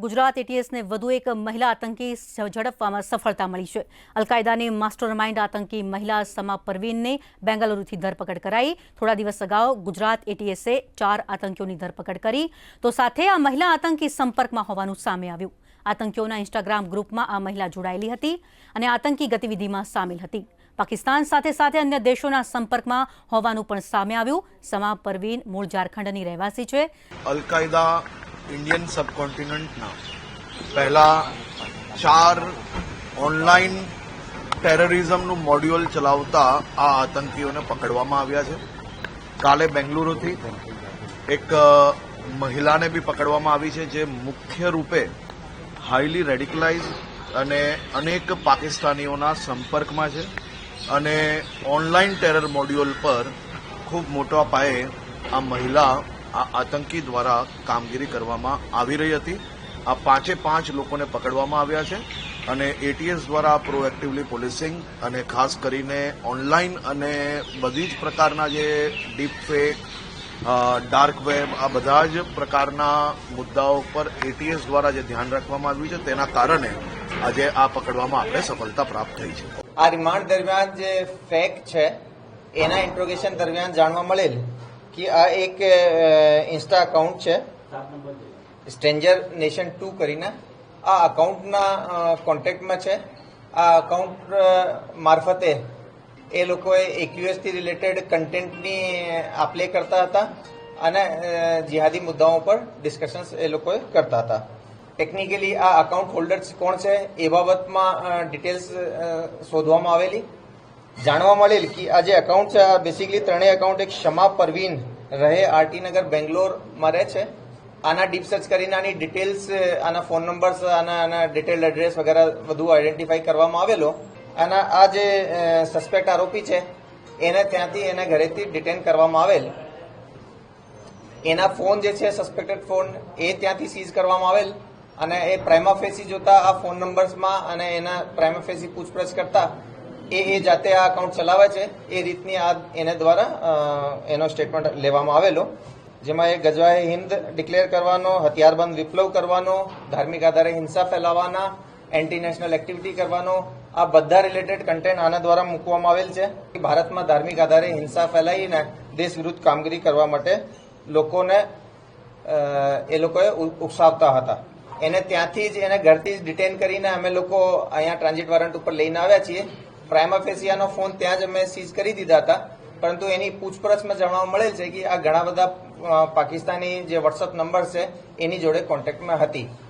ગુજરાત એટીએસને વધુ એક મહિલા આતંકી ઝડપવામાં સફળતા મળી છે। અલકાયદાની માસ્ટરમાઇન્ડ આતંકી મહિલા સમા પરવીનને બેંગલુરુથી ધરપકડ કરાઈ। થોડા દિવસ અગાઉ ગુજરાત એટીએસે 4 આતંકીઓની ધરપકડ કરી તો સાથે આ મહિલા આતંકી સંપર્કમાં હોવાનું સામે આવ્યું। આતંકીઓના ઇન્સ્ટાગ્રામ ગ્રુપમાં આ મહિલા જોડાયેલી હતી અને આતંકી ગતિવિધિમાં સામેલ હતી। પાકિસ્તાન સાથે સાથે અન્ય દેશોના સંપર્કમાં હોવાનું પણ સામે આવ્યું। સમા પરવીન મૂળ ઝારખંડની રહેવાસી છે। અલકાયદા इंडियन सबकॉन्टिनेंटना पहला 4 ऑनलाइन टेररिज्मનું મોડ્યુલ ચલાવતા આ આતંકીઓને પકડવામાં આવ્યા છે। કાલે બેંગલુરુથી એક મહિલાને બી પકડવામાં આવી છે જે મુખ્ય રૂપે હાઈલી રેડિકલાઇઝ અને અનેક પાકિસ્તાનીઓના સંપર્કમાં છે અને ઓનલાઈન ટેરર મોડ્યુલ પર ખૂબ મોટા પાયે આ મહિલા આ આતંકી દ્વારા કામગીરી કરવામાં આવી રહી હતી। આ 5 લોકોને પકડવામાં આવ્યા છે અને એટીએસ દ્વારા પ્રોએક્ટિવલી પોલીસિંગ અને ખાસ કરીને ઓનલાઈન અને બધી જ પ્રકારના જે ડીપ ફેક ડાર્ક વેબ આ બધા જ પ્રકારના મુદ્દાઓ પર એટીએસ દ્વારા જે ધ્યાન રાખવામાં આવ્યું છે તેના કારણે આજે આ પકડવામાં આપણે સફળતા પ્રાપ્ત થઈ છે। આ રિમાન્ડ દરમિયાન જે ફેક છે એના ઇન્ટ્રોગેશન દરમિયાન જાણવા મળેલ कि आ एक इंस्टा अकाउंट है स्ट्रेंजर नेशन 2 करीने आ अकाउंटना कॉन्टेक्टમાં છે। આ અકાઉન્ટ મારફતે એ લોકોએ એક્યુએસ થી રિલેટેડ કન્ટેન્ટની આપલે કરતા હતા અને જિહાદી મુદ્દાઓ પર ડિસ્કશન્સ એ લોકોએ કરતા હતા। ટેકનિકલી આ અકાઉન્ટ હોલ્ડર કોણ છે એ બાબતમાં ડિટેલ્સ શોધવામાં આવેલી। જાણવા મળેલ કે આ જે અકાઉન્ટ છે બેસિકલી ત્રણેય અકાઉન્ટ એક શમા પરવીન રહે આરટી નગર બેંગ્લોરમાં રહે છે। આના ડીપ સર્ચ કરીને આની ડિટેલ્સ આના ફોન નંબર્સ આના ડિટેલ્ડ એડ્રેસ વગેરે વધુ આઈડેન્ટિફાઈ કરવામાં આવેલો અને આ જે સસ્પેક્ટ આરોપી છે એને ત્યાંથી એના ઘરેથી ડિટેન કરવામાં આવેલ। એના ફોન જે છે સસ્પેક્ટેડ ફોન એ ત્યાંથી સીઝ કરવામાં આવેલ અને એ પ્રાઇમા ફેસી જોતા આ ફોન નંબર્સમાં અને એના પ્રાઇમા ફેસી પૂછપરછ કરતા એ જાતે આ અકાઉન્ટ ચલાવે છે એ રીતની આ એને દ્વારા એનો સ્ટેટમેન્ટ લેવામાં આવેલો જેમાં એ ગજવાએ હિન્દ ડિક્લેર કરવાનો, હથિયારબંધ વિપ્લવ કરવાનો, ધાર્મિક આધારે હિંસા ફેલાવવાના, એન્ટી નેશનલ એક્ટિવિટી કરવાનો આ બધા રિલેટેડ કન્ટેન્ટ આના દ્વારા મૂકવામાં આવેલ છે। ભારતમાં ધાર્મિક આધારે હિંસા ફેલાવીને દેશ વિરુદ્ધ કામગીરી કરવા માટે લોકોને એ લોકોએ ઉકસાવતા હતા। એને ત્યાંથી જ એને ઘરથી જ ડિટેન કરીને અમે લોકો અહીંયા ટ્રાન્ઝિટ વોરંટ ઉપર લઈને આવ્યા છીએ। પ્રાઇમા ફેસિયાનો ફોન ત્યાં જ અમે સીઝ કરી દીધા હતા પરંતુ એની પૂછપરછમાં જાણવા મળેલ છે કે આ ઘણા બધા પાકિસ્તાની જે વોટ્સઅપ નંબર છે એની જોડે કોન્ટેક્ટમાં હતી।